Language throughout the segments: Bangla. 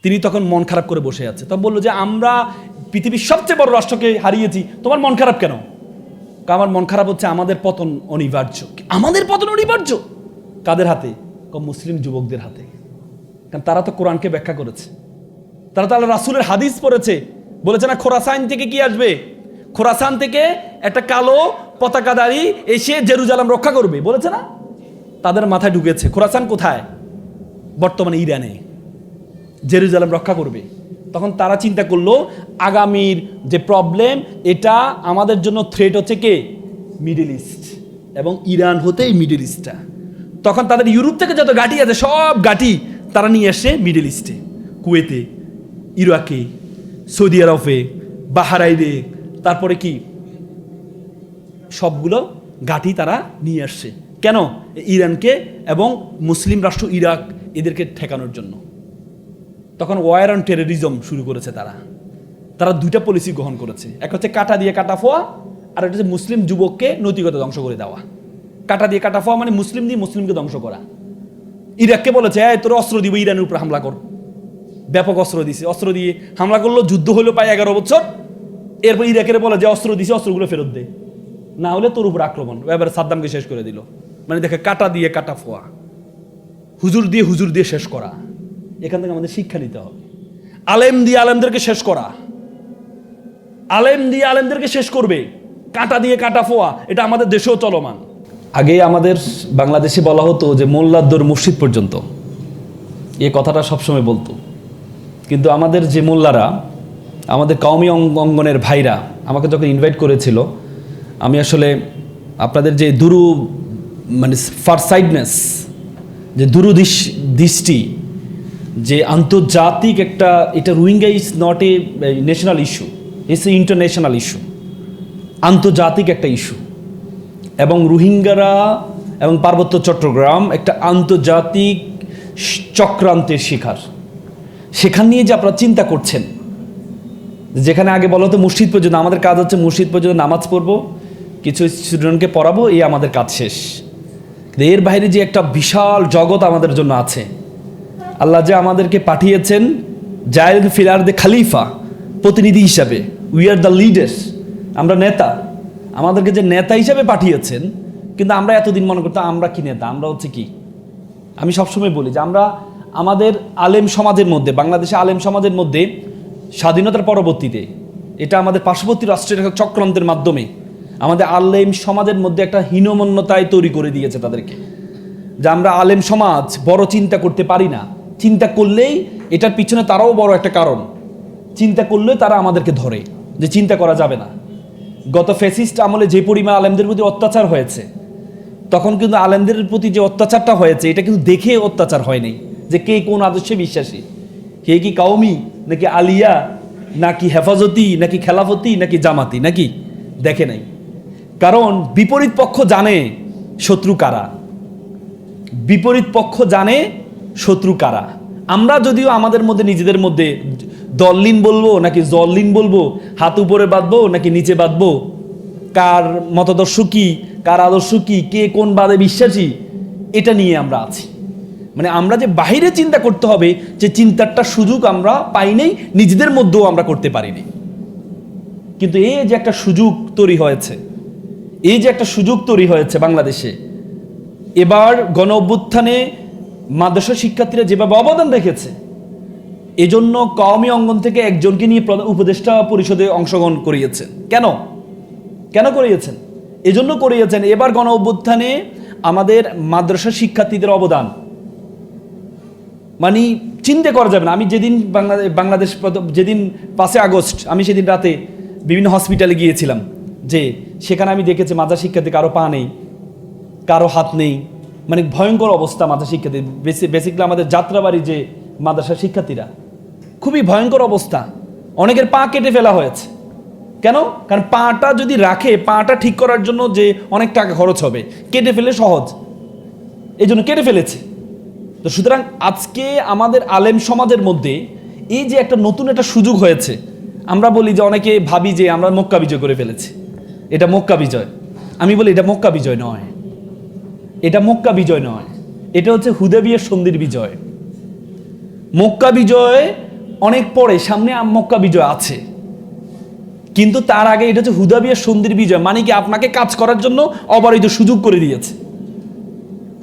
তিনি তখন মন খারাপ করে বসে আছে। তখন বললো যে আমরা পৃথিবীর সবচেয়ে বড় রাষ্ট্রকে হারিয়েছি, তোমার মন খারাপ কেন? আমার মন খারাপ হচ্ছে আমাদের পতন অনিবার্য। আমাদের পতন অনিবার্য কাদের হাতে? মুসলিম যুবকদের হাতে। কারণ তারা তো কোরআনকে ব্যাখ্যা করেছে, তারা তো আল্লাহ রাসূলের হাদিস পড়েছে। বলেছে না খোরাসান থেকে কি আসবে? খোরাসান থেকে একটা কালো পতাকাধারী এসে জেরুজালেম রক্ষা করবে, বলেছে না? তাদের মাথায় ঢুকেছে খোরাসান কোথায়? বর্তমানে ইরানে। জেরুজালেম রক্ষা করবে। তখন তারা চিন্তা করলো আগামীর যে প্রবলেম, এটা আমাদের জন্য থ্রেট হচ্ছে কে? মিডল ইস্ট, এবং ইরান হতে এই মিডল ইস্টটা। তখন তাদের ইউরোপ থেকে যত ঘাঁটি আছে সব ঘাঁটি তারা নিয়ে আসে মিডল ইস্টে, কুয়েতে, ইরাকে, সৌদি আরবে, বাহরাইনে, তারপরে কি সবগুলো ঘাঁটি তারা নিয়ে আসছে। কেন? ইরানকে এবং মুসলিম রাষ্ট্র ইরাক এদেরকে ঠেকানোর জন্য। তখন ওয়ার অন টেরোরিজম শুরু করেছে তারা দুইটা পলিসি গ্রহণ করেছে। এক হচ্ছে কাটা দিয়ে কাটা ফোয়া, আর একটা হচ্ছে মুসলিম যুবককে নৈতিকতা ধ্বংস করে দেওয়া। কাটা দিয়ে কাটা ফোয়া মানে মুসলিম দিয়ে মুসলিমকে ধ্বংস করা। ইরাককে বলেছে তোর অস্ত্র দিব, ইরানের উপর হামলা কর। ব্যাপক অস্ত্র দিছে, অস্ত্র দিয়ে হামলা করলো, যুদ্ধ হলো প্রায় 11 বছর। এরপর ইরাকের বলে যে অস্ত্র দিছে, অস্ত্রগুলো ফেরত দে, না হলে তোর উপর আক্রমণ। এবার সাদ্দামকে শেষ করে দিল। মানে দেখে কাটা দিয়ে কাটা ফোয়া, হুজুর দিয়ে শেষ করা। এখান থেকে আমাদের শিক্ষা নিতে হবে। আলেম দিয়ে আলেমদেরকে শেষ করা, আলেম দিয়ে আলেমদেরকে শেষ করবে, কাটা দিয়ে কাটা ফোয়া, এটা আমাদের দেশেও চলমান। আগে আমাদের বাংলাদেশে বলা হতো যে মোল্লার দৌড় মসজিদ পর্যন্ত, এই কথাটা সবসময় বলতো। কিন্তু আমাদের যে মোল্লারা, আমাদের কওমি অঙ্গনের ভাইরা আমাকে যখন ইনভাইট করেছিল, আমি আসলে আপনাদের যে মানে ফারসাইডনেস, যে দূরদৃষ্টি, যে আন্তর্জাতিক একটা, এটা Rohingya is not a national issue, it's a international issue, আন্তর্জাতিক একটা ইস্যু। এবং রোহিঙ্গারা এবং পার্বত্য চট্টগ্রাম একটা আন্তর্জাতিক চক্রান্তের শিকার। সেখান নিয়ে যে আপনারা চিন্তা করছেন, যেখানে আগে বলা হতো মসজিদ পর্যন্ত, আমাদের কাজ হচ্ছে মসজিদ পর্যন্ত নামাজ পড়বো, কিছু স্টুডেন্টকে পড়াবো, এই আমাদের কাজ শেষ। এর বাইরে যে একটা বিশাল জগৎ আমাদের জন্য আছে, আল্লাহ যে আমাদেরকে পাঠিয়েছেন জাইল ফিল আরদি খালিফা, প্রতিনিধি হিসাবে। উই আর দ্য লিডার্স, আমরা নেতা। আমাদেরকে যে নেতা হিসাবে পাঠিয়েছেন, কিন্তু আমরা এতদিন মনে করতাম আমরা কি নেতা, আমরা হচ্ছে কি। আমি সবসময় বলি যে আমরা আমাদের আলেম সমাজের মধ্যে, বাংলাদেশে আলেম সমাজের মধ্যে স্বাধীনতার পরবর্তীতে, এটা আমাদের পার্শ্ববর্তী রাষ্ট্রের একটা চক্রান্তের মাধ্যমে আমাদের আলেম সমাজের মধ্যে একটা হীনমন্যতায় তৈরি করে দিয়েছে তাদেরকে, যে আমরা আলেম সমাজ বড় চিন্তা করতে পারি না। চিন্তা করলেই এটার পিছনে তারাও বড় একটা কারণ, চিন্তা করলে তারা আমাদেরকে ধরে যে চিন্তা করা যাবে না। গত ফ্যাসিস্ট আমলে যে পরিমাণ আলেমদের প্রতি অত্যাচার হয়েছে, তখন কিন্তু আলেমদের প্রতি যে অত্যাচারটা হয়েছে, এটা কিন্তু দেখে অত্যাচার হয়নি যে কে কোন আদর্শে বিশ্বাসী, কে কি কাউমি নাকি আলিয়া নাকি হেফাজতি নাকি খেলাফতি নাকি জামাতি নাকি, দেখে নাই। কারণ বিপরীত পক্ষ জানে শত্রু কারা, বিপরীত পক্ষ জানে শত্রু কারা। আমরা যদিও আমাদের মধ্যে নিজেদের মধ্যে দল্লিন বলবো নাকি জল্লিন বলবো, হাত উপরে বাঁধবো নাকি নিচে বাঁধবো, কার মতাদর্শ কি, কার আদর্শ কি, কে কোন বাদে বিশ্বাসী, এটা নিয়ে আমরা আছি। মানে আমরা যে বাহিরে চিন্তা করতে হবে, যে চিন্তাটা সুযোগ আমরা পাইনি, নিজেদের মধ্যেও আমরা করতে পারিনি। কিন্তু এই যে একটা সুযোগ তৈরি হয়েছে, এই যে একটা সুযোগ তৈরি হয়েছে বাংলাদেশে, এবার গণ অভ্যুত্থানে মাদ্রাসা শিক্ষার্থীরা যেভাবে অবদান রেখেছে, এজন্য কওমি অঙ্গন থেকে একজনকে নিয়ে উপদেষ্টা পরিষদে অংশগ্রহণ করিয়েছেন। কেন করিয়েছেন? এজন্য করিয়েছেন এবার গণ অভ্যুত্থানে আমাদের মাদ্রাসা শিক্ষার্থীদের অবদান মানে চিন্তা করা যাবে না। আমি যেদিন বাংলাদেশ যেদিন 5 আগস্ট, আমি সেদিন রাতে বিভিন্ন হসপিটালে গিয়েছিলাম, যে সেখানে আমি দেখেছি মাদ্রাসা শিক্ষার্থী কারো পা নেই, কারো হাত নেই, মানে ভয়ঙ্কর অবস্থা মাদ্রাসা শিক্ষার্থী। বেসিক্যালি আমাদের যাত্রাবাড়ি যে মাদ্রাসা শিক্ষার্থীরা, খুবই ভয়ঙ্কর অবস্থা। অনেকের পা কেটে ফেলা হয়েছে। কেন? কারণ পাটা যদি রাখে, পাটা ঠিক করার জন্য যে অনেক টাকা খরচ হবে, কেটে ফেলে সহজ, এই জন্য কেটে ফেলেছে। তো সুতরাং আজকে আমাদের আলেম সমাজের মধ্যে এই যে একটা নতুন একটা সুযোগ হয়েছে, আমরা বলি যে অনেকে ভাবি যে আমরা মক্কা বিজয় করে ফেলেছি, এটা মক্কা বিজয়। আমি বলি এটা মক্কা বিজয় নয়, এটা মক্কা বিজয় নয়, এটা হচ্ছে হুদাইবিয়ার সন্ধির বিজয়। মক্কা বিজয় অনেক পরে, সামনে মক্কা বিজয় আছে, কিন্তু তার আগে এটা হচ্ছে হুদাবিয়ার সন্ধির বিজয়। মানে কি, আপনাকে কাজ করার জন্য অবারিত সুযোগ করে দিয়েছে।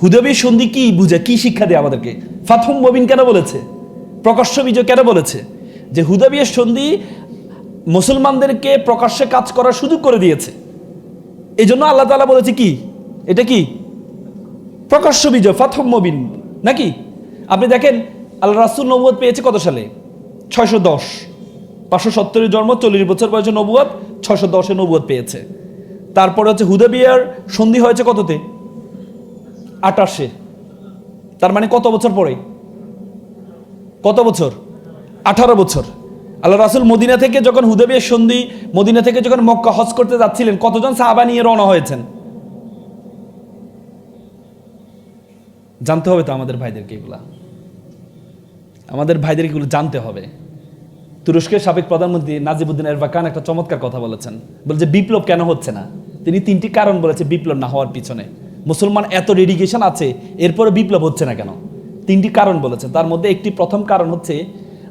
হুদাবিয়ার সন্ধি কি বুঝায়, কি শিক্ষা দেয় আমাদেরকে? ফাতহুম মুবিন কেন বলেছে? প্রকাশ্য বিজয় কেন বলেছে? যে হুদাবিয়ার সন্ধি মুসলমানদেরকে প্রকাশ্যে কাজ করার সুযোগ করে দিয়েছে। এই জন্য আল্লাহ তাআলা বলেছে কি, এটা কি প্রকাশ্য বিজয়, ফাতহুম মুবিন নাকি? আপনি দেখেন আল্লাহ রাসূল নবুয়ত পেয়েছে কত সালে? 610, 570 জন্ম, 40 বছর বয়সে নবুয়ত, 610-এ নবুয়ত পেয়েছে। তারপরে হচ্ছে হুদাবিয়ার সন্ধি হয়েছে কততে? 28-এ। তার মানে কত বছর পরে? কত বছর? 18 বছর। আল্লাহ রাসূল মদিনা থেকে যখন হুদাবিয়ার সন্ধি, মদিনা থেকে যখন মক্কা হজ করতে যাচ্ছিলেন, কতজন সাহাবা নিয়ে রওনা হয়েছেন? জানতে হবে তো আমাদের ভাইদেরকে, এগুলা আমাদের ভাইদেরকে এগুলো জানতে হবে। তুরস্কের সাবেক প্রধানমন্ত্রী নাজিবুদ্দিন এরবাকান একটা চমৎকার কথা বলেছেন। বলছে বিপ্লব কেন হচ্ছে না? তিনি 3টি কারণ বলেছে বিপ্লব না হওয়ার পিছনে। মুসলমান এত ডেডিকেশন আছে, এরপরে বিপ্লব হচ্ছে না কেন? 3টি কারণ বলেছেন। তার মধ্যে একটি প্রথম কারণ হচ্ছে,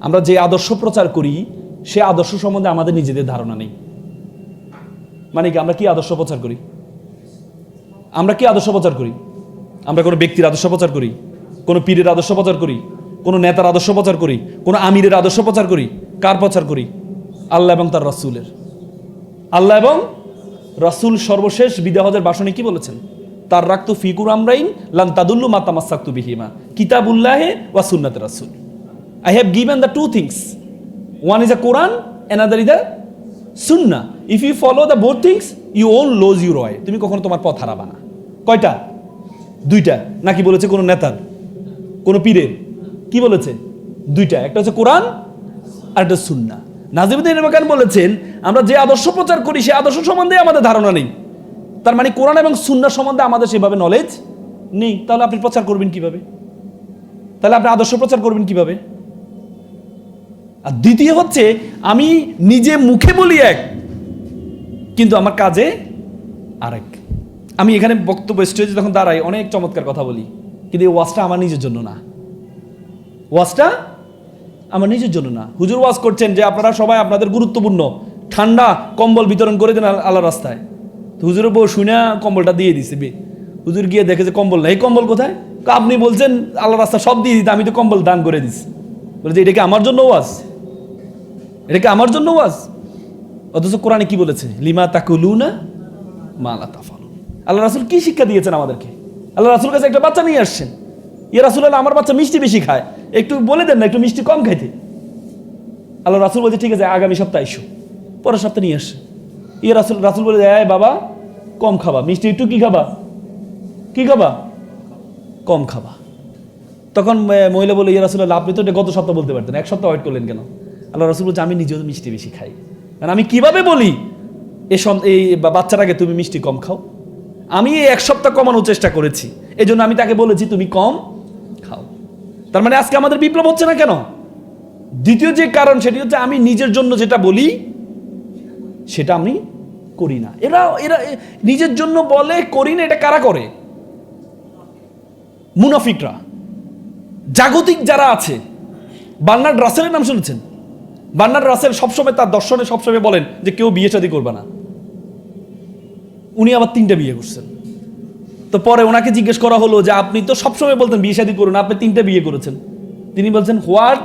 আমরা যে আদর্শ প্রচার করি সে আদর্শ সম্বন্ধে আমাদের নিজেদের ধারণা নেই। মানে কি, আমরা কি আদর্শ প্রচার করি? আমরা কি আদর্শ প্রচার করি? আমরা কোনো ব্যক্তির আদর্শ প্রচার করি, কোনো পীরের আদর্শ প্রচার করি, কোনো নেতার আদর্শ প্রচার করি, কোনো আমিরের আদর্শ প্রচার করি? কার প্রচার করি? আল্লাহ এবং তার রাসূলের। আল্লাহ এবং রাসূল সর্বশেষ বিদায় হজের ভাষণে কি বলেছেন? তার রাখতু ফিকুর আমরাইন লান তাদুল্লু মা তামাসসাকতু বিহিমা কিতাবুল্লাহি ওয়া সুন্নাত রাসূল। I have given the two things. One is a Quran, another is a Sunnah. If you follow the both things, you won't lose your way. তুমি কখনো তোমার পথ হারাবা না। কয়টা? 2টা। নাকি বলেছে কোনো নেতার, কোনো পীরের? কি বলেছে? 2টা। একটা হচ্ছে কোরআন আর একটা সুন্নাহ। নাজিবুদ্দিন এরবাকান বলেছেন, আমরা যে আদর্শ প্রচার করি সে আদর্শ সম্বন্ধে আমাদের ধারণা নেই। তার মানে কোরআন এবং সুন্নাহ সম্বন্ধে আমাদের সেভাবে নলেজ নেই। তাহলে আপনি প্রচার করবেন কিভাবে? তাহলে আপনি আদর্শ প্রচার করবেন কিভাবে? আর দ্বিতীয় হচ্ছে, আমি নিজে মুখে বলি এক, কিন্তু আমার কাজে আরেক। আমি এখানে বক্তব্য স্টেজে যখন দাঁড়াই অনেক চমৎকার কথা বলি, কিন্তু এই ওয়াজটা আমার নিজের জন্য না। ওয়াজটা আমার নিজের জন্য না। হুজুর ওয়াজ করছেন যে আপনারা সবাই আপনাদের গুরুত্বপূর্ণ ঠান্ডা কম্বল বিতরণ করে দেন আল্লাহ রাস্তায়। তো হুজুরের বউ শুনে কম্বলটা দিয়ে দিছে। হুজুর গিয়ে দেখে যে কম্বল নাই। কম্বল কোথায়? আপনি বলছেন আল্লাহ রাস্তা সব দিয়ে দিতে, আমি তো কম্বল দান করে দিছি। বলে যে এটা কি আমার জন্য ওয়াজ? এটা কি আমার জন্য ওয়াজ? অথচ কোরআনে কি বলেছে? লিমা তাকুলুনা মা লা তাফালুন। আল্লাহ রাসূল কি শিক্ষা দিয়েছেন আমাদেরকে? আল্লাহ রাসূল কাছে একটা বাচ্চা নিয়ে আসছেন, ইয়া রাসূলুল্লাহ আমার বাচ্চা মিষ্টি বেশি খায়, একটু বলে দেন না একটু মিষ্টি কম খাইতে। আল্লাহ রাসূল বলছে ঠিক আছে আগামী সপ্তাহে এসো। পরের সপ্তাহে নিয়ে আসছে। ইয়া রাসূল বলে এই বাবা কম খাবা, মিষ্টি একটু কি খাবা? কি খাবা? কম খাবা। তখন মহিলা বলে ইয়া রাসূলুল্লাহ আপনি তো এটা গত সপ্তাহ বলতে পারতেন, এক সপ্তাহ ওয়েট করলেন কেন? আল্লাহ রাসূল বলছে আমি নিজেও মিষ্টি বেশি খাই, কারণ আমি কিভাবে বলি এই বাচ্চাটাকে তুমি মিষ্টি কম খাও। আমি এই এক সপ্তাহ কমানোর চেষ্টা করেছি, এই জন্য আমি তাকে বলেছি তুমি কম খাও। তার মানে আজকে আমাদের বিপ্লব হচ্ছে না কেন? দ্বিতীয় যে কারণ সেটি হচ্ছে আমি নিজের জন্য যেটা বলি সেটা আমি করি না। এরা নিজের জন্য বলে করি না, এটা কারা করে? মুনাফিকরা, জাগতিক যারা আছে। বার্নার্ড রাসেলের নাম শুনেছেন? বার্নার্ড রাসেল সবসময় তার দর্শনে সবসময় বলেন যে কেউ বিয়ে শাদী করবে না। উনি আবার 3টা বিয়ে করছেন। তো পরে ওনাকে জিজ্ঞেস করা হলো যে আপনি তো সবসময় বলতেন বিয়ে শাদী করুন, আপনি 3টা বিয়ে করেছেন। তিনি বলছেন what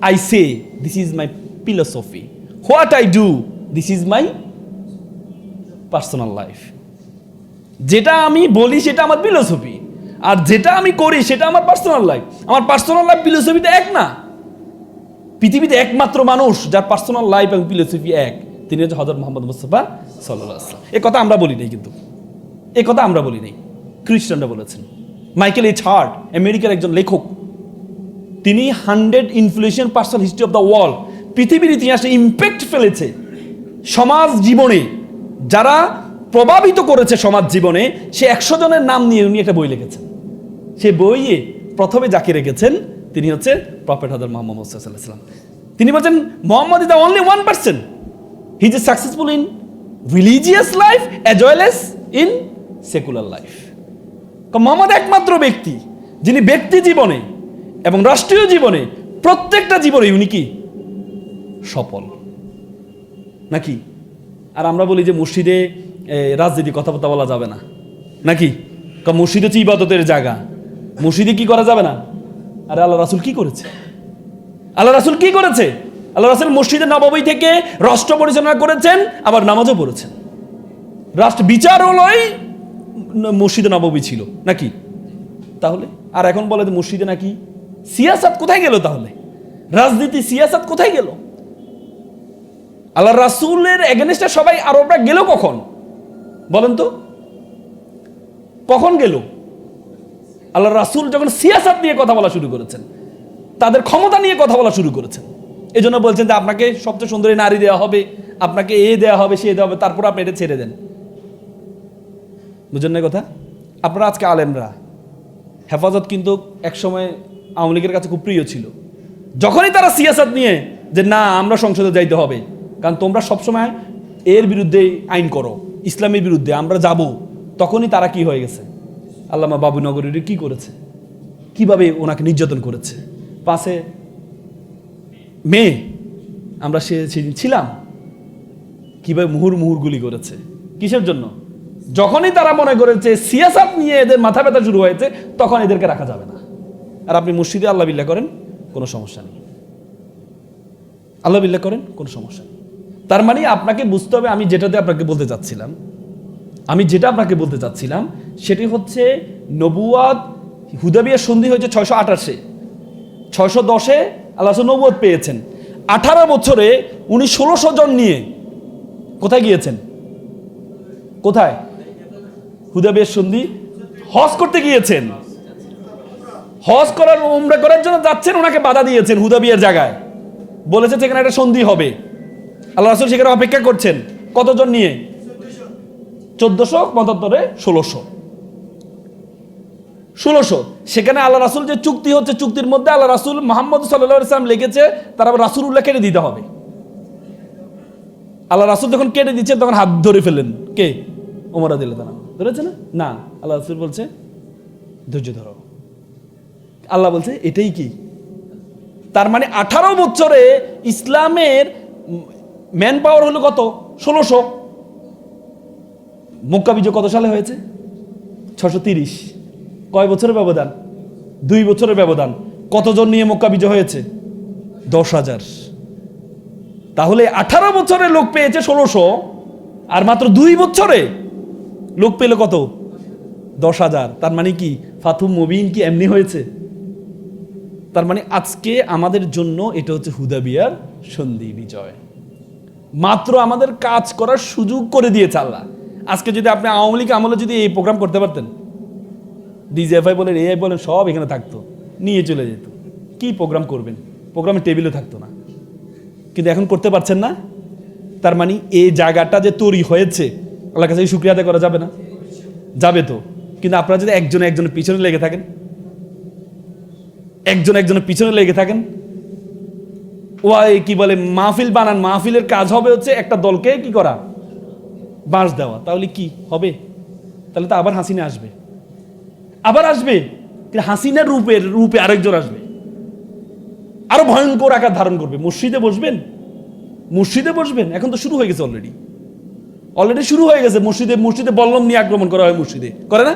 I say this is my philosophy, what I do this is my personal life. যেটা আমি বলি সেটা আমার ফিলোসফি, আর যেটা আমি করি সেটা আমার পার্সোনাল লাইফ। আমার পার্সোনাল লাইফ ফিলোসফিতে এক না। পৃথিবীতে একমাত্র মানুষ যার পার্সোনাল লাইফ এবং ফিলোসফি এক, তিনি হচ্ছে হযরত মুহাম্মদ মুস্তাফা সাল্লাল্লাহু আলাইহি ওয়াসাল্লাম। এই কথা আমরা বলি নাই, কিন্তু এই কথা আমরা বলি নাই, খ্রিস্টানরা বলেছেন। মাইকেল এইচ হার্ট আমেরিকার একজন লেখক, তিনি 100 influential person history of the world, পৃথিবীর ইতিহাসে ইম্প্যাক্ট ফেলেছে সমাজ জীবনে, যারা প্রভাবিত করেছে সমাজ জীবনে, সে 100 জনের নাম নিয়ে উনি একটা বই লিখেছেন। সে বইয়ে প্রথমে যাকে রেখেছেন তিনি হচ্ছে প্রফেট হযরত মুহাম্মদ সাল্লাল্লাহু আলাইহি ওয়াসাল্লাম। তিনি বলেন Muhammad is the only one person he is successful in religious life as well as in secular life. Muhammad একমাত্র ব্যক্তি যিনি ব্যক্তি জীবনে এবং রাষ্ট্রীয় জীবনে প্রত্যেকটা জীবনে উনি কি সফল, নাকি? আর আমরা বলি যে মসজিদে রাজনীতি কথাবার্তা বলা যাবে না, নাকি? কারণ মসজিদ হচ্ছে ইবাদতের জায়গা, মসজিদে কি করা যাবে না? আর আল্লাহ রাসূল কি করেছে? আল্লাহ রাসূল কি করেছে? আল্লাহ রাসূল মসজিদে নববী থেকে রাষ্ট্র পরিচালনা করেছেন, আবার নামাজও পড়েছেন। রাষ্ট্র বিচারালয় মসজিদে নববী ছিল, নাকি? তাহলে আর এখন বলে যে মসজিদে নাকি সিয়াসাত কোথায় গেল? তাহলে রাজনীতি সিয়াসাত কোথায় গেল? আল্লাহ রাসূলের এগেনস্টে সবাই আরবরা গেল কখন বলেন তো? কখন গেল? আল্লাহ রাসূল যখন সিয়াসাত নিয়ে কথা বলা শুরু করেছেন, তাদের ক্ষমতা নিয়ে কথা বলা শুরু করেছেন, এই জন্য বলছেন যে আপনাকে সবচেয়ে সুন্দরী নারী দেওয়া হবে, আপনাকে এ দেওয়া হবে, সে দেওয়া হবে, তারপর আপনি এটা ছেড়ে দেন। বুঝলেন না কথা? আপনারা আজকে আলেমরা, হেফাজত কিন্তু একসময় আওয়ামী লীগের কাছে খুব প্রিয় ছিল। যখনই তারা সিয়াসাত নিয়ে যে না আমরা সংসদে যাইতে হবে, কারণ তোমরা সবসময় এর বিরুদ্ধে আইন করো, ইসলামের বিরুদ্ধে আমরা যাব, তখনই তারা কি হয়ে গেছে? আল্লামা বাবুনগরীর কি করেছে, কিভাবে ওনাকে নির্যাতন করেছে। 5 মে আমরা সেদিন ছিলাম, কিভাবে মুহুর মুহুর গুলি করেছে। কিসের জন্য? যখনই তারা মনে করেছে সিয়াসাত নিয়ে এদের মাথা ব্যথা শুরু হয়েছে, তখন এদেরকে রাখা যাবে না। আর আপনি মসজিদে আল্লাহ বিল্লাহ করেন, কোনো সমস্যা নেই। আল্লাহ বিল্লাহ করেন, কোনো সমস্যা নেই। তার মানে আপনাকে বুঝতে হবে, আমি যেটা আপনাকে বলতে চাচ্ছিলাম সেটি হচ্ছে নবুয়াত, হুদাবিয়ার সন্ধি হয়েছে 628-এ, 610-এ আল্লাহ নবুয়াত পেয়েছেন। 18 বছরে উনি 1600 জন নিয়ে কোথায় গিয়েছেন? কোথায়? হুদাবিয়ার সন্ধি হজ করতে গিয়েছেন। হজ করার, উমরা করার জন্য যাচ্ছেন, ওনাকে বাধা দিয়েছেন হুদাবিয়ার জায়গায়, বলেছে সেখানে একটা সন্ধি হবে। আল্লাহ রাসূল সেখানে অপেক্ষা করছেন কতজন নিয়ে? 1475-এ 1600। সেখানে আল্লাহ রাসূল যে চুক্তি হচ্ছে, চুক্তির মধ্যে আল্লাহ রাসূল মুহাম্মদ সাল্লাল্লাহু আলাইহি ওয়াসাল্লাম লিখেছে তারা রাসূলুল্লাহ কেটে দিতে হবে। আল্লাহ রাসূল যখন কেটে দিচ্ছে তখন হাত ধরে ফেলেন কে? ওমর রাদিয়াল্লাহু তাআলা ধরেছে না? না, আল্লাহ রাসূল বলছে ধৈর্য ধরো। আল্লাহ বলছে এটাই কি? তার মানে 18 বছরে ইসলামের ম্যান পাওয়ার হলো কত? 1600। মক্কা বিজয় কত সালে হয়েছে? 630। কয় বছরের ব্যবধান? 2 বছরের ব্যবধান। কতজন নিয়ে মক্কা বিজয় হয়েছে? 10,000। তাহলে 18 বছরে লোক পেয়েছে 1600, আর মাত্র 2 বছরে লোক পেল কত? 10,000। তার মানে কি ফাতহু মুবিন কি এমনি হয়েছে? তার মানে আজকে আমাদের জন্য এটা হচ্ছে হুদাবিয়ার সন্ধি, বিজয়। মাত্র আমাদের কাজ করার সুযোগ করে দিয়েছে আল্লাহ। আজকে যদি আপনি আওয়ামী লীগ আমলে যদি এই প্রোগ্রাম করতে পারতেন, ডিজিএফআই বলেন, এআই বলেন, সব এখানে থাকতো, নিয়ে চলে যেত, কি প্রোগ্রাম করবেন? প্রোগ্রামের টেবিলে থাকতো না। কিন্তু এখন করতে পারছেন না। তার মানে এই জায়গাটা যে তৈরি হয়েছে, আল্লাহর কাছে শুকরিয়া আদায় করা যাবে না? যাবে তো। কিন্তু আপনারা যদি একজনের পিছনে লেগে থাকেন, একজনের পিছনে লেগে থাকেন, ওই কি বলে মাহফিল বানান, মাহফিলের কাজ হবে হচ্ছে একটা দলকে কি করা? বাঁশ দেওয়া। তাহলে কি হবে? তাহলে তো আবার হাসিনা আসবে, কিন্তু হাসিনার রূপে আরেকজন আসবে, আরো ভয়ঙ্কর আকার ধারণ করবে। মসজিদে বসবেন। এখন তো শুরু হয়ে গেছে, অলরেডি শুরু হয়ে গেছে। মসজিদে বল্লম নিয়ে আক্রমণ করা হয়, মসজিদে করে না?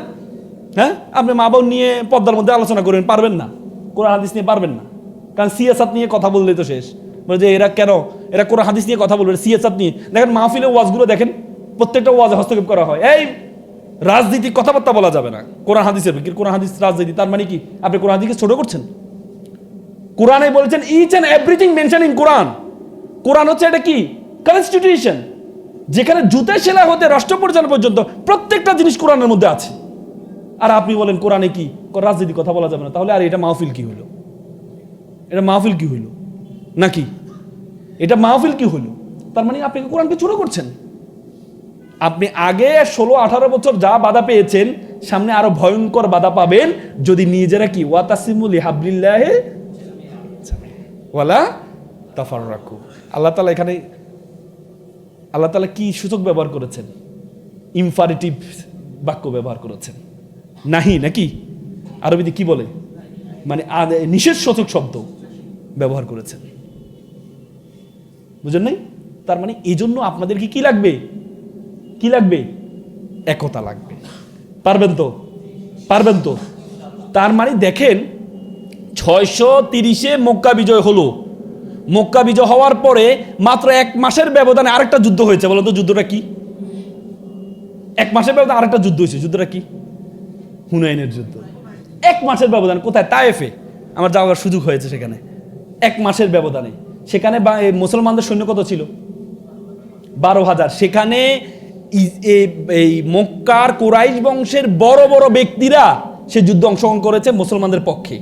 হ্যাঁ, আপনি মা বোন নিয়ে পর্দার মধ্যে আলোচনা করবেন, পারবেন না। কোরআন হাদিস নিয়ে পারবেন না, কারণ সিয়াসাত নিয়ে কথা বললে তো শেষ। বলে যে এরা কোরআন হাদিস নিয়ে কথা বলবে, সিয়াসাত নিয়ে। দেখেন মাহফিলে ওয়াজগুলো দেখেন, প্রত্যেকটা ওয়াজে হস্তক্ষেপ করা হয়। এই রাজনীতি কথাবার্তা বলা যাবে না কোরআন হাদিসের, কোরআন হাদিস রাজনীতি। তার মানে কি আপনি কোরআন হাদিসকে ছোট করছেন? কোরআনে বলেছেন each and everything mention in Quran. Quran হচ্ছে এটা কি? কনস্টিটিউশন, যেখানে জুতা সেলা হতে রাষ্ট্র পরিচালনা পর্যন্ত প্রত্যেকটা জিনিস কোরআনের মধ্যে আছে। আর আপনি বলেন কোরআনে কি রাজনীতি কথা বলা যাবে না? তাহলে আর এটা মাহফিল কি হইল? নাকি এটা মাহফিল কি হইল? তার মানে আপনি কোরআনকে ছোট করছেন। আপনি আগে 16-18 বছর যা বাধা পেয়েছেন, সামনে আরো ভয়ঙ্কর বাধা পাবেন যদি নিজেরা কি ওয়াতাসিমু লিহাবলিল্লাহি ওয়ালা তাফাররাকু। আল্লাহ তাআলা কি সূচক ব্যবহার করেছেন? ইমপারেটিভ বাক্য ব্যবহার করেছেন, নাকি আরবিতে কি বলে, মানে নিষেধ সূচক শব্দ ব্যবহার করেছেন। বুঝেন নাই? তার মানে এই জন্য আপনাদেরকে কি লাগবে? কি লাগবে? একতা লাগবে। পারবেন তো? পারবেন তো? তার মানে দেখেন 630-এ মক্কা বিজয় হলো। মক্কা বিজয় হওয়ার পরে মাত্র 1 মাসের ব্যবধানে আরেকটা যুদ্ধ হয়েছে। বলো তো যুদ্ধটা কি? 1 মাসের ব্যবধানে আরেকটা যুদ্ধ হয়েছে। যুদ্ধটা কি? হুনাইনের যুদ্ধ। 1 মাসের ব্যবধান। কোথায়? তায়েফে আমার যাওয়ার সুযোগ হয়েছে সেখানে। 1 মাসের ব্যবধানে সেখানে মুসলমানদের সৈন্য কত ছিল? 12,000। সেখানে এই মক্কার কুরাইশ বংশের বড় বড় ব্যক্তিরা সে যুদ্ধে অংশগ্রহণ করেছে মুসলমানদের পক্ষে।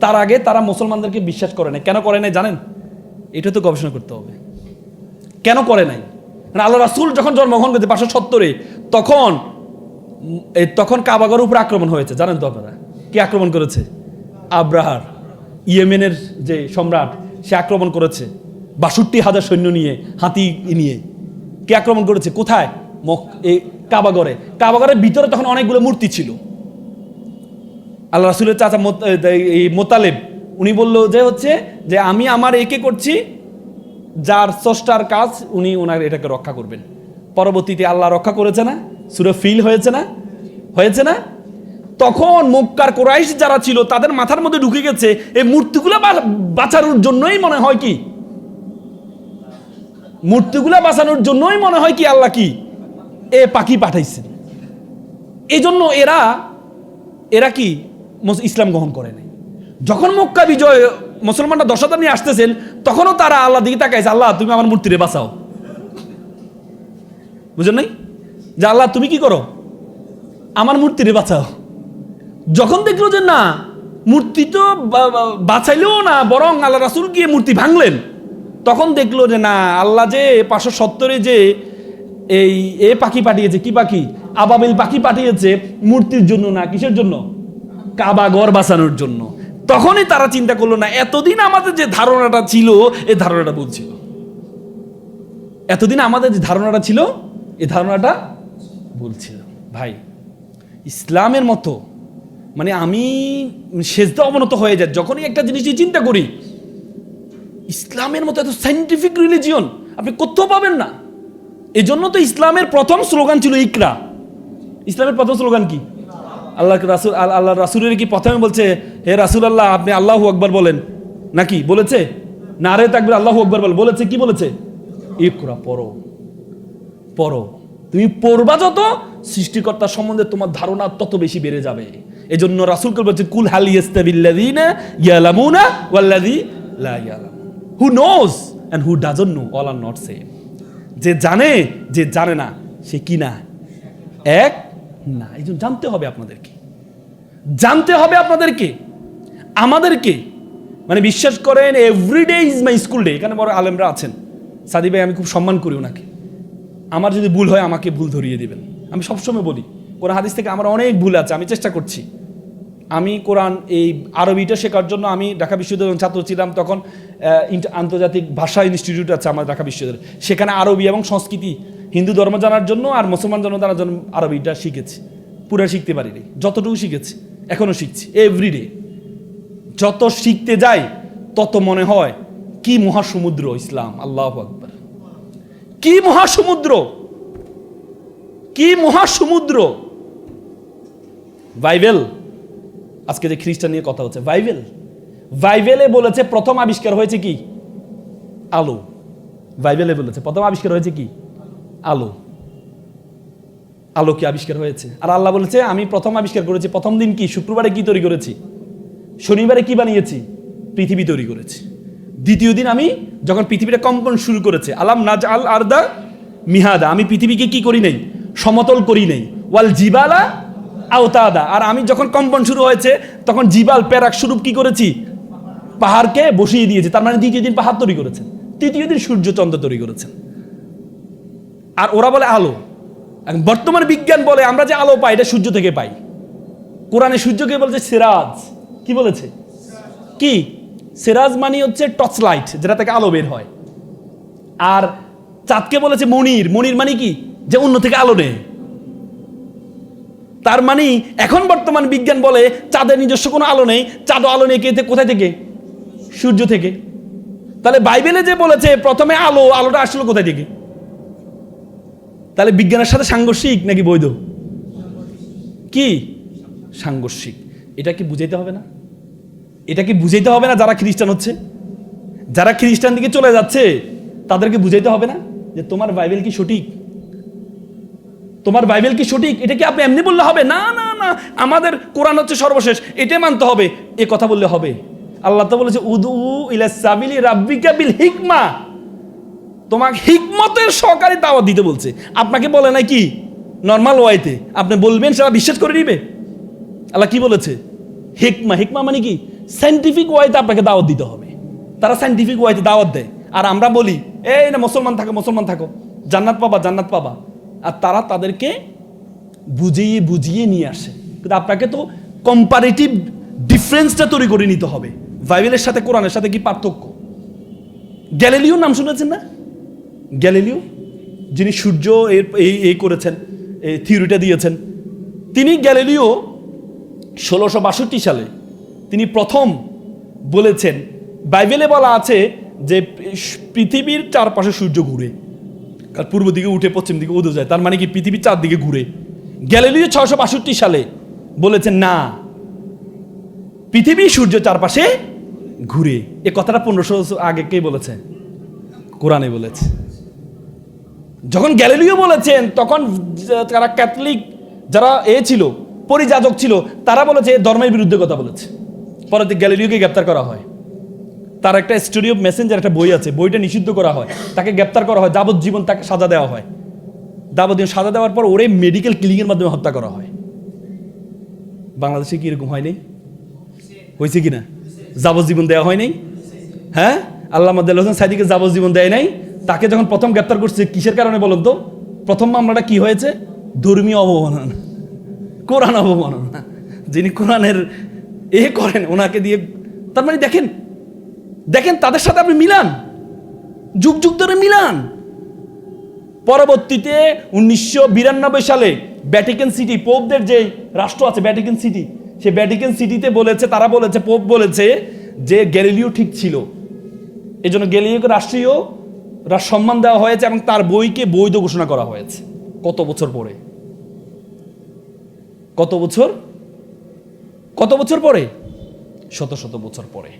তার আগে তারা মুসলমানদেরকে বিশ্বাস করে নাই। কেন করে নাই জানেন? এটা তো গবেষণা করতে হবে। কেন করে নাই? আল্লাহ রাসূল যখন জন্মগ্রহণ করেছে 570-এ, তখন কাবাগর উপর আক্রমণ হয়েছে। জানেন তো আপনারা কে আক্রমণ করেছে? আব্রাহার, ইয়েমেনের যে সম্রাট, সে আক্রমণ করেছে 62,000 সৈন্য নিয়ে, হাতি নিয়ে। কে আক্রমণ করেছে? কোথায়? কাবাগরে। কাবাগরের ভিতরে তখন অনেকগুলো মূর্তি ছিল। আল্লাহ রাসূলের চাচা মোতালেব উনি বলল যে আমি আমার একে করছি, যার স্রষ্টার কাজ উনি ওনার এটাকে রক্ষা করবেন। পরবর্তীতে আল্লাহ রক্ষা করেছে না? সূরা ফিল হয়েছে না? হয়েছে না? তখন মক্কার কুরাইশ যারা ছিল তাদের মাথার মধ্যে ঢুকে গেছে এই মূর্তিগুলো বাঁচানোর জন্যই মনে হয় কি, মূর্তিগুলা বাঁচানোর জন্যই মনে হয় কি আল্লাহ কি পাখি পাঠাইছেন। এই জন্য এরা কি ইসলাম গ্রহণ করে নাই। যখন মক্কা বিজয় মুসলমানরা 10,000 নিয়ে আসতেছেন, তখনও তারা আল্লাহ দিকে তাকাইছে, আল্লাহ তুমি আমার মূর্তিরে বাঁচাও। বুঝেন নাই? যে আল্লাহ তুমি কি করো? আমার মূর্তিরে বাঁচাও। যখন দেখলো যে না, মূর্তি তো বাঁচাইলেও না, বরং আল্লাহ রাসূল গিয়ে মূর্তি ভাঙলেন, তখন দেখলো যে না, আল্লাহ যে 570-এ যে এই পাখি পাঠিয়েছে, কি পাখি? আবাবিল পাখি পাঠিয়েছে মূর্তির জন্য না, কিসের জন্য? কাবাগর বাঁচানোর জন্য। তখনই তারা চিন্তা করলো না, এতদিন আমাদের যে ধারণাটা ছিল এই ধারণাটা ভুল ছিল। এতদিন আমাদের যে ধারণাটা ছিল এই ধারণাটা ভুল ছিল। ভাই, ইসলামের মতো মানে আমি সেজদা অবনত হয়ে যায় যখনই একটা জিনিস চিন্তা করি। ইসলামের মতো এত সাইন্টিফিক রিলিজিয়ন আপনি কোথাও পাবেন না। এই জন্য তো ইসলামের প্রথম স্লোগান ছিল ইকরা। ইসলামের প্রথম স্লোগান কি? আল্লাহ রাসূলের কি প্রথমে বলছে হে রাসূল আল্লাহ আপনি আল্লাহু আকবার বলেন নাকি? বলেছে নারে তাকবীর আল্লাহু আকবার বলেছে। কি বলেছে? ইকরা, পড়ো। পড়ো। তুমি পড়বা যত, সৃষ্টিকর্তা সম্বন্ধে তোমার ধারণা তত বেশি বেড়ে যাবে। এই জন্য রাসূলকে বলছে কুল হাল ইয়াস্তাবিল্লাযিনা ইয়ালামুনা ওয়াল্লাযী লা ইয়ালাম। Who knows and who doesn't know all are not same. যে জানে, যে জানে না, সে কি না? এক না। এই জন্য জানতে হবে আপনাদেরকে, জানতে হবে আপনাদেরকে, আমাদেরকে। মানে বিশ্বাস করেন, everyday is my school day. এখানে বড় আলেমরা আছেন, সাদি ভাই আমি খুব সম্মান করি ওনাকে। আমার যদি ভুল হয় আমাকে ভুল ধরিয়ে দিবেন। আমি সবসময় বলি কোরআন হাদিস থেকে আমার অনেক ভুল আছে, আমি চেষ্টা করছি। আমি কোরআন এই আরবিটা শেখার জন্য আমি ঢাকা বিশ্ববিদ্যালয়ের ছাত্র ছিলাম, তখন আন্তর্জাতিক ভাষা ইনস্টিটিউট আছে আমার ঢাকা বিশ্ববিদ্যালয়ে। সেখানে আরবি এবং সংস্কৃতি, হিন্দু ধর্ম জানার জন্য আর মুসলমান ধর্ম জানার জন্য আরবিটা শিখেছি। পুরো শিখতে পারিনি, যতটুকু শিখেছি এখনো শিখছি এভরিডে। যত শিখতে যাই তত মনে হয় কি মহাসমুদ্র ইসলাম। আল্লাহু আকবার, কি মহাসমুদ্র, কি মহাসমুদ্র। বাইবেল, আজকে যে খ্রিস্টান নিয়ে কথা হচ্ছে, বাইবেলে বলেছে প্রথম আবিষ্কার হয়েছে কি? আলো। বাইবেলে বলেছে প্রথম আবিষ্কার হয়েছে কি? আলো। আলো কি আবিষ্কার হয়েছে? আর আল্লাহ বলেছে আমি প্রথম আবিষ্কার করেছি। প্রথম দিন কি? শুক্রবারে কি তৈরি করেছি? শনিবারে কি বানিয়েছি? পৃথিবী তৈরি করেছি। দ্বিতীয় দিন আমি যখন পৃথিবীটা কম্পন শুরু করেছে, আলাম নাজআল আরদা মিহাদা, আমি পৃথিবীকে কি করি নাই? সমতল করি নাই। ওয়াল জিবালা আওতাদা, আর আমি যখন কম্পন শুরু হয়েছে তখন জিবাল প্যারাক স্বরূপ কি করেছি? পাহাড়কে বসিয়ে দিয়েছে। তার মানে দ্বিতীয় দিন পাহাড় তৈরি করেছেন, তৃতীয় দিন সূর্য চন্দ্র তৈরি করেছেন। আর ওরা বলে আলো। বর্তমান বিজ্ঞান বলে আমরা যে আলো পাই এটা সূর্য থেকে পাই। কোরআনে সূর্যকে বলছে সিরাজ। কি বলেছে? কি? সিরাজ মানে হচ্ছে টর্চ লাইট, যেটা থেকে আলো বের হয়। আর চাঁদকে বলেছে মনির। মনির মানে কি? যে অন্য থেকে আলো নেয়। তার মানে এখন বর্তমান বিজ্ঞান বলে চাঁদের নিজস্ব কোনো আলো নেই, চাঁদও আলো নেই। কোথায় থেকে? সূর্য থেকে। তাহলে বাইবেলে যে বলেছে প্রথমে আলো, আলোটা আসলো কোথায় থেকে? তাহলে বিজ্ঞানের সাথে সাংঘর্ষিক নাকি বৈধ? কি সাংঘর্ষিক? এটা কি বুঝাইতে হবে না? এটা কি বুঝাইতে হবে না? যারা খ্রিস্টান হচ্ছে, যারা খ্রিস্টান দিকে চলে যাচ্ছে, তাদেরকে বুঝাইতে হবে না যে তোমার বাইবেল কি সঠিক? তোমার বাইবেল কি সঠিক? এটা কি আপনি এমনি বললে হবে? না না না, আমাদের কোরআন হচ্ছে সর্বশেষ, এটাই মানতে হবে, এ কথা বললে হবে? আল্লাহ তো বলেছে উদু ইলা সাবিলি রাব্বিকা বিল হিকমা, তোমাকে হিকমতের সহকারে দাওয়াত দিতে বলছে। আপনাকে বলে নাই কি নর্মাল ওয়াইতে আপনি বলবেন, সেটা বিশ্বাস করে নিবে? আল্লাহ কি বলেছে? হিকমা। হিকমা মানে কি? সাইন্টিফিক ওয়াইতে আপনাকে দাওয়াত দিতে হবে। তারা সাইন্টিফিক ওয়াইতে দাওয়াত দেয়, আর আমরা বলি এই না মুসলমান থাকো, মুসলমান থাকো, জান্নাত পাবা, জান্নাত পাবা। আর তারা তাদেরকে বুঝিয়ে বুঝিয়ে নিয়ে আসে। কিন্তু আপনাকে তো কম্পারেটিভ ডিফারেন্সটা তৈরি করে নিতে হবে। বাইবেলের সাথে কোরআনের সাথে কি পার্থক্য? গ্যালিলিও নাম শুনেছেন না? গ্যালিলিও, যিনি সূর্য এই করেছেন, এই থিওরিটা দিয়েছেন, তিনি গ্যালিলিও 1662 সালে তিনি প্রথম বলেছেন, বাইবেলে বলা আছে যে পৃথিবীর চারপাশে সূর্য ঘুরে, কারণ পূর্ব দিকে উঠে পশ্চিম দিকে উদয় যায়, তার মানে কি পৃথিবীর চারদিকে ঘুরে। গ্যালিলিও 662 সালে বলেছেন না, পৃথিবী সূর্য চারপাশে ঘুরে। এ কথাটা 1500 বছর আগে কে বলেছে? কোরআনে বলেছে। যখন গ্যালিলিও বলেছেন তখন যারা ক্যাথলিক, যারা ছিল পরিযাজক ছিল, তারা বলেছে ধর্মের বিরুদ্ধে কথা বলেছে। পরে গ্যালিলিওকে গ্রেপ্তার করা হয়। তার একটা স্টোরি অফ মেসেঞ্জার একটা বই আছে, বইটা নিষিদ্ধ করা হয়, তাকে গ্রেপ্তার করা হয়, যাবজ্জীবন তাকে সাজা দেওয়া হয়। যাবজ্জীবন সাজা দেওয়ার পর ওরে মেডিকেল ক্লিনিকের মাধ্যমে হত্যা করা হয়। বাংলাদেশে কি এরকম হয়নি? হয়েছে কিনা? যাবজ্জীবন দেওয়া হয়নি? হ্যাঁ, আল্লামা দেলোয়ার হোসেন সাঈদীকে যাবজ্জীবন দেয় নাই। তাকে যখন প্রথম গ্রেপ্তার করছে কিসের কারণে বলুন তো? প্রথম মামলাটা কি হয়েছে? ধর্মীয় অবমাননা, কোরআন অবমাননা। যিনি কোরআনের করেন ওনাকে দিয়ে, তার মানে দেখেন দেখেন তাদের সাথে আপনি মিলান, যুগ যুগ ধরে মিলান। পরবর্তীতে 1992 সালে ভ্যাটিকান সিটি, পোপদের যে রাষ্ট্র আছে ভ্যাটিকান সিটি, সে ভ্যাটিকান সিটিতে বলেছে, তারা বলেছে, পোপ বলেছে যে গ্যালিলিও ঠিক ছিল। এই জন্য গ্যালিলিওকে রাষ্ট্রীয় সম্মান দেওয়া হয়েছে এবং তার বইকে বৈধ ঘোষণা করা হয়েছে। কত বছর পরে? কত বছর? কত বছর পরে? শত শত বছর পরে।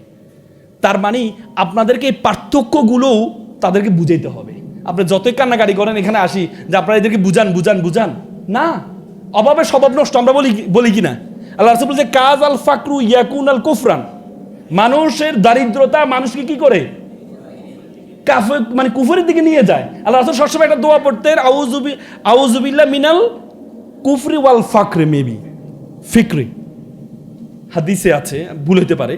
তার মানে আপনাদেরকে এই পার্থক্যগুলোও তাদেরকে বুঝাইতে হবে। আপনি যতই কান্নাকাটি করেন এখানে আসি যে আপনারা এদেরকে বুঝান বুঝান বুঝান, না, অভাবে স্বভাব নষ্ট আমরা বলি কি না? আল্লাহ রাসূল বলেছে কাজ আল ফাকরু ইয়াকুন আল কুফরান, মানুষের দারিদ্রতা মানুষকে কি করে? মানে কুফরের দিকে নিয়ে যায়। আল্লাহ রাসূল সবসময় একটা দোয়া পড়তেন, আউযুবিল্লাহ মিনাল কুফরি ওয়াল ফাকরি, মেবি ফিকরি, হাদিসে আছে, ভুল হতে পারে,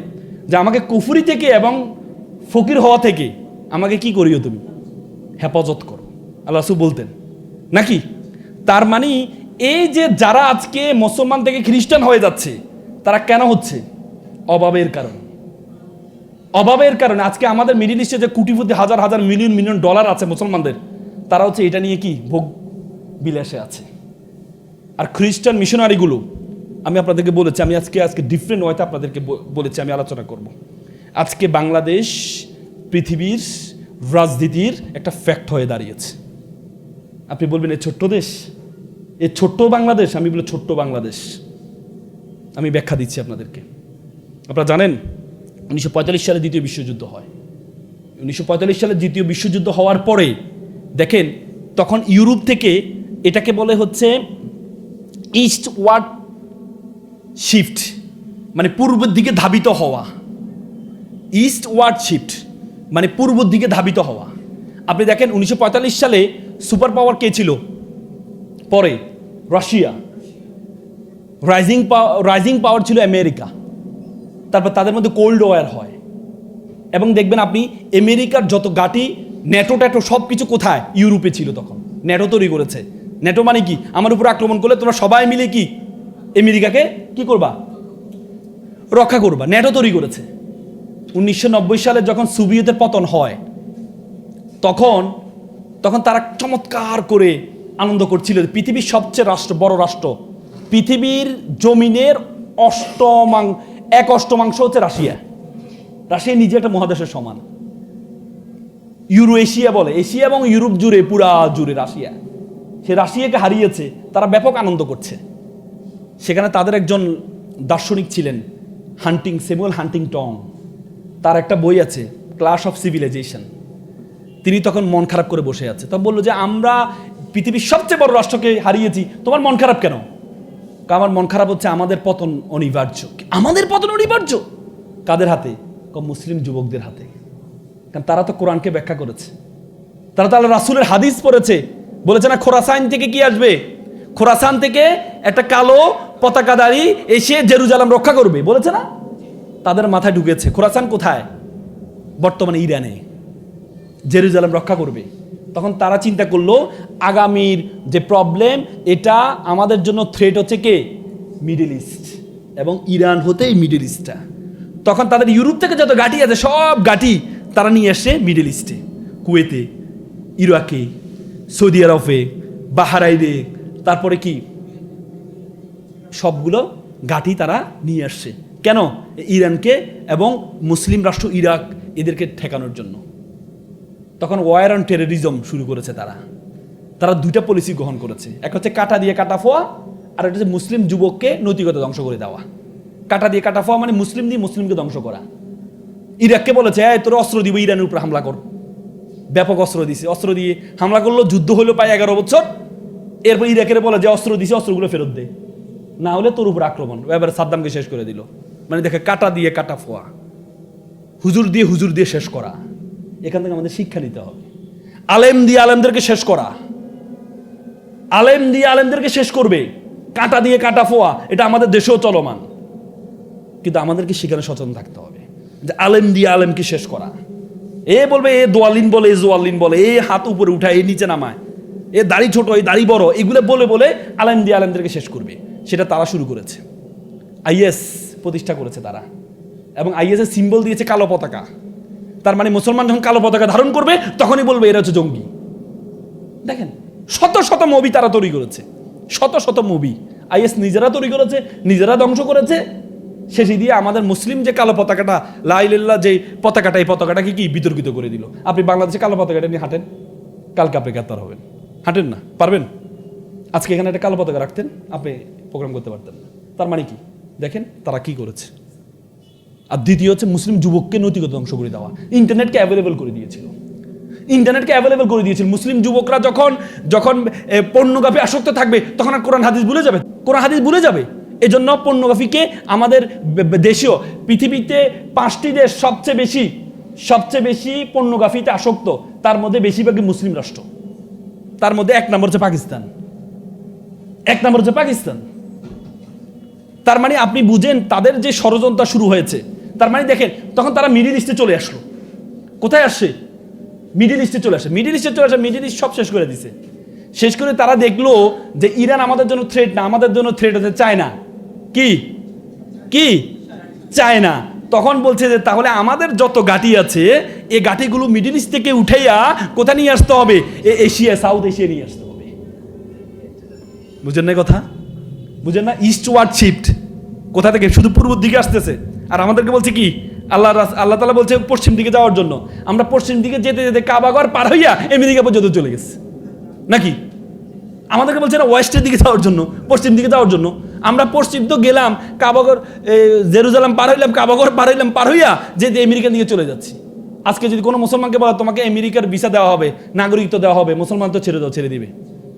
যে আমাকে কুফরি থেকে এবং ফকির হওয়া থেকে আমাকে কি করিও তুমি? হেফাজত করো, আল্লাহ রাসূল বলতেন নাকি? তার মানে এই যে যারা আজকে মুসলমান থেকে খ্রিস্টান হয়ে যাচ্ছে, তারা কেন হচ্ছে? অভাবের কারণে। অভাবের কারণে আজকে আমাদের মিডিল ইস্টে যে কোটিপতি, হাজার হাজার মিলিয়ন মিলিয়ন ডলার আছে মুসলমানদের, তারা হচ্ছে এটা নিয়ে কি ভোগ বিলাসে আছে। আর খ্রিস্টান মিশনারিগুলো, আমি আপনাদেরকে বলেছি, আমি আজকে ডিফারেন্ট ওয়েতে আপনাদেরকে বলেছি, আমি আলোচনা করব। আজকে বাংলাদেশ পৃথিবীর রাজনীতির একটা ফ্যাক্ট হয়ে দাঁড়িয়েছে। আপনি বলবেন এই ছোট্ট দেশ, এই ছোট্ট বাংলাদেশ, আমি বলি ছোট্ট বাংলাদেশ। আমি ব্যাখ্যা দিচ্ছি আপনাদেরকে। আপনারা জানেন 1945 সালে দ্বিতীয় বিশ্বযুদ্ধ হয়। 1945 সালে দ্বিতীয় বিশ্বযুদ্ধ হওয়ার পরে দেখেন তখন ইউরোপ থেকে এটাকে বলে হচ্ছে ইস্ট ওয়ার্ড শিফট, মানে পূর্বের দিকে ধাবিত হওয়া। ইস্ট ওয়ার্ড শিফট মানে পূর্বের দিকে ধাবিত হওয়া। আপনি দেখেন 1945 সালে সুপার পাওয়ার কে ছিল? পরে রাশিয়া। রাইজিং পাওয়ার ছিল আমেরিকা। তারপর তাদের মধ্যে কোল্ড ওয়ার হয় এবং দেখবেন আপনি আমেরিকার যত ঘাঁটি, ন্যাটো ট্যাটো সব কিছু কোথায়? ইউরোপে ছিল। তখন ন্যাটো তৈরি করেছে। ন্যাটো মানে কি? আমার উপর আক্রমণ করলে তোমরা সবাই মিলে কি আমেরিকাকে কি করবা? রক্ষা করবা। ন্যাটো তৈরি করেছে। 1990 সালে যখন সোভিয়েতের পতন হয়, তখন তারা চমৎকার করে আনন্দ করছিল। পৃথিবীর সবচেয়ে বড় রাষ্ট্র, পৃথিবীর জমিনের 1/8 হচ্ছে রাশিয়া। রাশিয়া নিজে একটা মহাদেশের সমান। ইউরো এশিয়া বলে, এশিয়া এবং ইউরোপ জুড়ে, পুরা জুড়ে রাশিয়া, সে রাশিয়াকে হারিয়েছে, তারা ব্যাপক আনন্দ করছে। সেখানে তাদের একজন দার্শনিক ছিলেন স্যামুয়েল হান্টিংটন, তার একটা বই আছে ক্লাশ অফ সিভিলাইজেশন। তিনি তখন মন খারাপ করে বসে আছে, তখন বললো যে আমরা পৃথিবীর সবচেয়ে বড় রাষ্ট্রকে হারিয়েছি, তোমার মন খারাপ কেন? আমার মন খারাপ হচ্ছে আমাদের পতন অনিবার্য। আমাদের পতন অনিবার্য কাদের হাতে? মুসলিম যুবকদের হাতে। কারণ তারা তো কোরআনকে ব্যাখ্যা করেছে, তারা তো আল্লাহ রাসূলের হাদিস পড়েছে। বলেছে না খোরাসান থেকে কি আসবে? খোরাসান থেকে একটা কালো পতাকাধারী এসে জেরুজালেম রক্ষা করবে, বলেছে না? তাদের মাথায় ঢুকেছে খোরাসান কোথায়? বর্তমানে ইরানে। জেরুজালেম রক্ষা করবে। তখন তারা চিন্তা করলো আগামীর যে প্রবলেম, এটা আমাদের জন্য থ্রেট হচ্ছে কে? মিডল ইস্ট, এবং ইরান হতে এই মিডল ইস্টটা। তখন তাদের ইউরোপ থেকে যত ঘাঁটি আছে সব ঘাঁটি তারা নিয়ে আসে মিডল ইস্টে, কুয়েতে, ইরাকে, সৌদি আরবে, বাহারাইনে, তারপরে কি সবগুলো ঘাঁটি তারা নিয়ে আসছে। কেন? ইরানকে এবং মুসলিম রাষ্ট্র ইরাক এদেরকে ঠেকানোর জন্য। তখন ওয়ার অন টেরোরিজম শুরু করেছে তারা দুইটা পলিসি গ্রহণ করেছে। এক হচ্ছে কাটা দিয়ে কাটা ফোয়া, আর একটা হচ্ছে মুসলিম যুবককে নৈতিকতা ধ্বংস করে দেওয়া। কাটা দিয়ে কাটা ফোয়া মানে মুসলিম দিয়ে মুসলিমকে ধ্বংস করা। ইরাককে বলেছে তোর অস্ত্র দিব, ইরানের উপর হামলা কর। ব্যাপক অস্ত্র দিছে, অস্ত্র দিয়ে হামলা করলো, যুদ্ধ হলো প্রায় 11 বছর। এরপর ইরাকের বলে যে অস্ত্র দিছে, অস্ত্রগুলো ফেরত দে, না হলে তোর উপর আক্রমণ। এবার সাদ্দামকে শেষ করে দিল। মানে দেখে কাটা দিয়ে কাটা ফোয়া, হুজুর দিয়ে শেষ করা। এখান থেকে আমাদের শিক্ষা নিতে হবে। আলেম দিয়ে আলেমদেরকে শেষ করা, আলেম দিয়ে আলেমদেরকে শেষ করবে। কাটা দিয়ে কাটা ফোয়া, এটা আমাদের দেশেও চলমান। কিন্তু আমাদেরকে সেখানে সচেতন থাকতে হবে যে আলেম দিয়ে আলেমকে শেষ করা। বলবে দোয়ালিন বলে, জোয়ালিন বলে, হাত উপরে উঠায়, নিচে নামায়, দাড়ি ছোট, দাড়ি বড়, এগুলো বলে আলেম দিয়ে আলেমদেরকে শেষ করবে। সেটা তারা শুরু করেছে। আইএস প্রতিষ্ঠা করেছে তারা, এবং আইএস এর সিম্বল দিয়েছে কালো পতাকা। তার মানে মুসলমান যখন কালো পতাকা ধারণ করবে তখনই বলবে এরা হচ্ছে জঙ্গি। দেখেন, শত শত মুভি তারা তৈরি করেছে, শত শত মুভি আইএস নিজেরা তৈরি করেছে, নিজেরা ধ্বংস করেছে। শেষে দিয়ে আমাদের মুসলিম যে কালো পতাকাটা, লা ইলাহা ইল্লাল্লাহ যে পতাকাটা, এই পতাকাটাকে কি বিতর্কিত করে দিল। আপনি বাংলাদেশে কালো পতাকাটা নিয়ে হাঁটেন, কালকে আপনি গ্রেপ্তার হবেন। হাঁটেন না, পারবেন? আজকে এখানে একটা কালো পতাকা রাখতেন, আপনি প্রোগ্রাম করতে পারতেন না। তার মানে কি? দেখেন তারা কি করেছে। আর দ্বিতীয় হচ্ছে মুসলিম যুবককে নৈতিকতা ধ্বংস করে দেওয়া। ইন্টারনেটকে অ্যাভেলেবল করে দিয়েছিল, মুসলিম যুবকরা যখন পর্নোগ্রাফি আসক্ত থাকবে তখন আর কোরআন হাদিস ভুলে যাবে। এজন্য পর্নোগ্রাফিকে আমাদের দেশীয়, পৃথিবীতে 5টি দেশ সবচেয়ে বেশি পর্নোগ্রাফিতে আসক্ত, তার মধ্যে বেশিরভাগই মুসলিম রাষ্ট্র। তার মধ্যে 1 নম্বর হচ্ছে পাকিস্তান। তার মানে আপনি বুঝেন তাদের যে ষড়যন্ত্র শুরু হয়েছে। তার মানে দেখেন, তখন তারা মিডল ইস্টে চলে আসলো। কোথায় আসছে? মিডল ইস্টে চলে আসে। মিডল ইস্ট সব শেষ করে দিছে। শেষ করে তারা দেখলো যে ইরান আমাদের জন্য থ্রেট না, আমাদের জন্য থ্রেট হচ্ছে চায়না। কি চায়না। তখন বলছে যে তাহলে আমাদের যত ঘাঁটি আছে, এই ঘাঁটিগুলো মিডল ইস্ট থেকে উঠাইয়া কোথায় নিয়ে আসতে হবে? সাউথ এশিয়া নিয়ে আসতে হবে। বুঝেন না কথা? বুঝেন না? ইস্টওয়ার্ড শিফট। কোথা থেকে? শুধু পূর্বের দিকে আসতেছে। আর আমাদেরকে বলছে কি? আল্লাহ তাআলা বলছে পশ্চিম দিকে যাওয়ার জন্য। আমরা পশ্চিম দিকে যেতে যেতে কাবাঘর পার হইয়া আমেরিকা পর্যন্ত চলে গেছে নাকি? আমাদেরকে বলছে না ওয়েস্টের দিকে যাওয়ার জন্য, পশ্চিম দিকে যাওয়ার জন্য। আমরা পশ্চিম তো গেলাম, কাবাঘর, জেরুজালেম পার হইলাম, কাবাঘর পার হইয়া যে আমেরিকার দিকে চলে যাচ্ছি। আজকে যদি কোনো মুসলমানকে বলা তোমাকে আমেরিকার ভিসা দেওয়া হবে, নাগরিকত্ব দেওয়া হবে, মুসলমান তো ছেড়ে দিবে।